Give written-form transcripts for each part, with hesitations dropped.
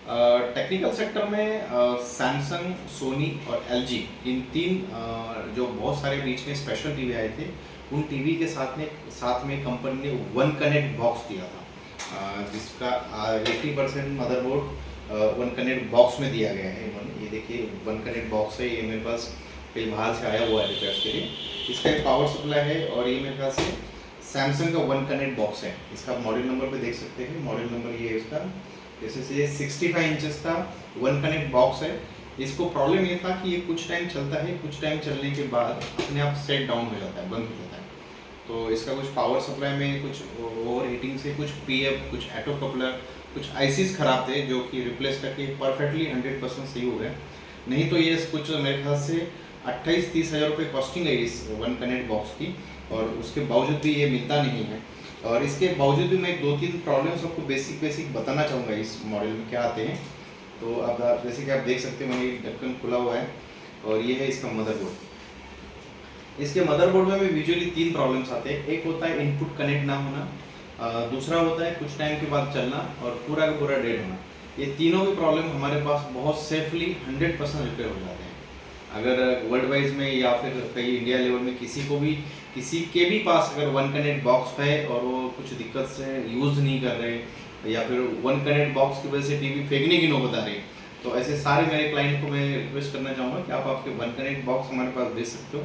Technical sector में Samsung, Soni और LG, इन तीन जो बहुत सारे बीच में स्पेशल टीवी आए थे, उन टीवी के साथ में कंपनी ने वन कनेक्ट बॉक्स दिया था, जिसका 80% मदरबोर्ड वन कनेक्ट बॉक्स में दिया गया है। ये देखिए वन कनेक्ट बॉक्स है, ये मेरे पास कहीं बाहर से आया हुआ है रिपेयर्स के लिए। इसका एक पावर सप्लाई है और ये मेरे पास सैमसंग का वन कनेक्ट बॉक्स है। इसका मॉडल नंबर पे देख सकते हैं, मॉडल नंबर ये है इसका, जैसे ये 65 इंचेस का वन कनेक्ट बॉक्स है। इसको प्रॉब्लम ये था कि ये कुछ टाइम चलता है, कुछ टाइम चलने के बाद अपने आप सेट डाउन हो जाता है, बंद हो जाता है। तो इसका कुछ पावर सप्लाई में कुछ ओवर हीटिंग से कुछ पीएफ, कुछ एटो कपलर, कुछ आईसीज खराब थे, जो कि रिप्लेस करके परफेक्टली 100% सही हो गए। नहीं तो ये कुछ मेरे ख्याल से 28-30 हज़ार रुपये कॉस्टिंग है इस वन कनेक्ट बॉक्स की, और उसके बावजूद भी ये मिलता नहीं है। और इसके बावजूद भी मैं 2-3 प्रॉब्लम्स आपको बेसिक बताना चाहूँगा इस मॉडल में क्या आते हैं। तो अब जैसे कि आप देख सकते हैं, मैंने ढक्कन खुला हुआ है और ये है इसका मदरबोर्ड। इसके मदरबोर्ड में भी विजुअली 3 प्रॉब्लम्स आते हैं। एक होता है इनपुट कनेक्ट ना होना, दूसरा होता है कुछ टाइम के बाद चलना, और पूरा का पूरा डेड होना। ये तीनों भी प्रॉब्लम हमारे पास बहुत सेफली 100% रिपेयर हो जाते हैं। अगर वर्ल्ड वाइज में या फिर कहीं इंडिया लेवल में किसी के भी पास अगर वन कनेक्ट बॉक्स है और वो कुछ दिक्कत से यूज़ नहीं कर रहे, या फिर वन कनेक्ट बॉक्स की वजह से टीवी फेंकने की नौबत आ रही, तो ऐसे सारे मेरे क्लाइंट को मैं रिक्वेस्ट करना चाहूँगा कि आप आपके वन कनेक्ट बॉक्स हमारे पास भेज सकते हो।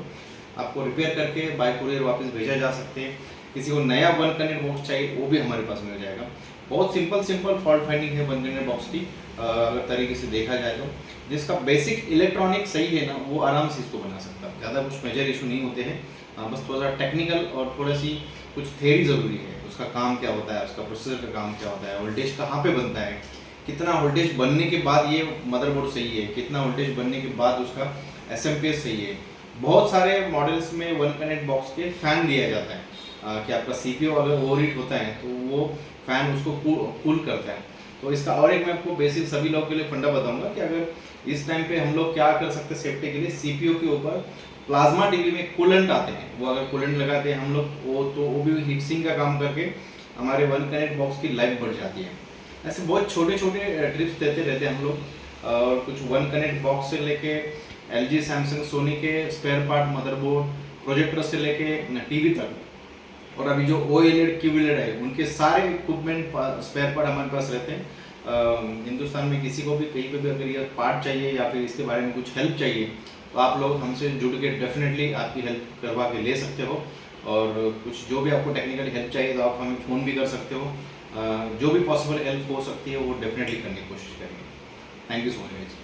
आपको रिपेयर करके बाय कुरियर वापस भेजा जा सकते हैं। किसी को नया वन कनेक्ट बॉक्स चाहिए वो भी हमारे पास मिल जाएगा। बहुत सिंपल फॉल्ट फाइंडिंग है वन कनेक्ट बॉक्स की, अगर तरीके से देखा जाए तो। जिसका बेसिक इलेक्ट्रॉनिक सही है ना, वो आराम से इसको बना सकता है, ज़्यादा कुछ मेजर इशू नहीं होते हैं। बस थोड़ा सा टेक्निकल और थोड़ी सी कुछ थ्योरी ज़रूरी है, उसका काम क्या होता है, उसका प्रोसेसर का काम क्या होता है, वोल्टेज कहाँ पे बनता है, कितना वोल्टेज बनने के बाद ये मदरबोर्ड सही है, कितना वोल्टेज बनने के बाद उसका एसएमपीएस सही है। बहुत सारे मॉडल्स में वन कनेक्ट बॉक्स के फ़ैन दिया जाता है कि आपका सीपीयू अगर ओवरहीट होता है तो वो फ़ैन उसको कूल करता है। तो इसका और एक मैं आपको बेसिक सभी लोगों के लिए फंडा बताऊंगा कि अगर इस टाइम पे हम लोग क्या कर सकते हैं सेफ्टी के लिए, सीपीयू के ऊपर प्लाज्मा टीवी में कूलेंट आते हैं, वो अगर कूलेंट लगाते हैं हम लोग, वो भी हीट सिंक का काम करके हमारे वन कनेक्ट बॉक्स की लाइफ बढ़ जाती है। ऐसे बहुत छोटे ट्रिप्स देते रहते हैं हम लोग, और कुछ वन कनेक्ट बॉक्स से लेके एलजी, सैमसंग, सोनी के स्पेयर पार्ट, मदरबोर्ड, प्रोजेक्टर से लेके टीवी तक, और अभी जो OLED, QLED है, उनके सारे इक्विपमेंट स्पेयर पार्ट हमारे पास रहते हैं। हिंदुस्तान में किसी को भी कहीं पे भी अगर ये पार्ट चाहिए या फिर इसके बारे में कुछ हेल्प चाहिए, तो आप लोग हमसे जुड़ के डेफिनेटली आपकी हेल्प करवा के ले सकते हो। और कुछ जो भी आपको टेक्निकल हेल्प चाहिए तो आप हमें फ़ोन भी कर सकते हो। जो भी पॉसिबल हेल्प हो सकती है वो डेफिनेटली करने की कोशिश करेंगे। Thank you so much.